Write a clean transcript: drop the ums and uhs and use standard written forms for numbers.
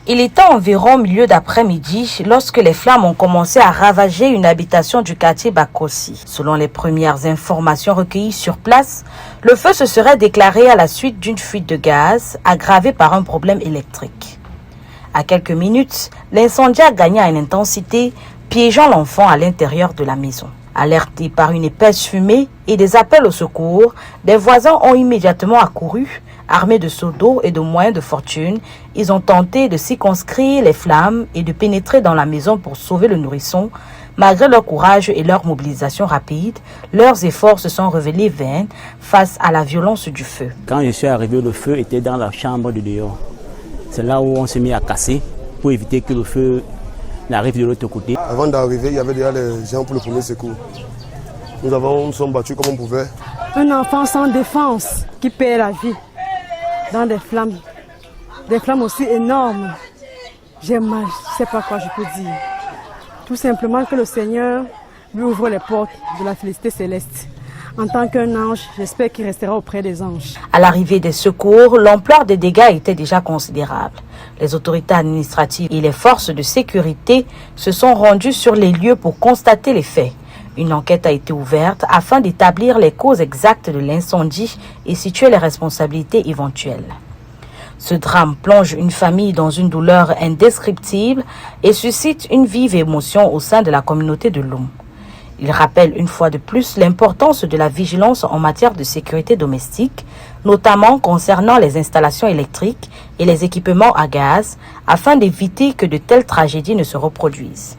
Il était environ milieu d'après-midi lorsque les flammes ont commencé à ravager une habitation du quartier Bakossi. Selon les premières informations recueillies sur place, le feu se serait déclaré à la suite d'une fuite de gaz aggravée par un problème électrique. À quelques minutes, l'incendie a gagné en intensité, piégeant l'enfant à l'intérieur de la maison. Alertés par une épaisse fumée et des appels au secours, des voisins ont immédiatement accouru. Armés de seaux d'eau et de moyens de fortune, ils ont tenté de circonscrire les flammes et de pénétrer dans la maison pour sauver le nourrisson. Malgré leur courage et leur mobilisation rapide, leurs efforts se sont révélés vains face à la violence du feu. Quand je suis arrivé, le feu était dans la chambre de dehors. C'est là où on s'est mis à casser pour éviter que le feu n'arrive de l'autre côté. Avant d'arriver, il y avait déjà les gens pour le premier secours. Nous sommes battus comme on pouvait. Un enfant sans défense qui perd la vie dans des flammes aussi énormes. J'ai mal, je ne sais pas quoi je peux dire. Tout simplement que le Seigneur lui ouvre les portes de la félicité céleste. En tant qu'un ange, j'espère qu'il restera auprès des anges. À l'arrivée des secours, l'ampleur des dégâts était déjà considérable. Les autorités administratives et les forces de sécurité se sont rendues sur les lieux pour constater les faits. Une enquête a été ouverte afin d'établir les causes exactes de l'incendie et situer les responsabilités éventuelles. Ce drame plonge une famille dans une douleur indescriptible et suscite une vive émotion au sein de la communauté de Loum. Il rappelle une fois de plus l'importance de la vigilance en matière de sécurité domestique, notamment concernant les installations électriques et les équipements à gaz, afin d'éviter que de telles tragédies ne se reproduisent.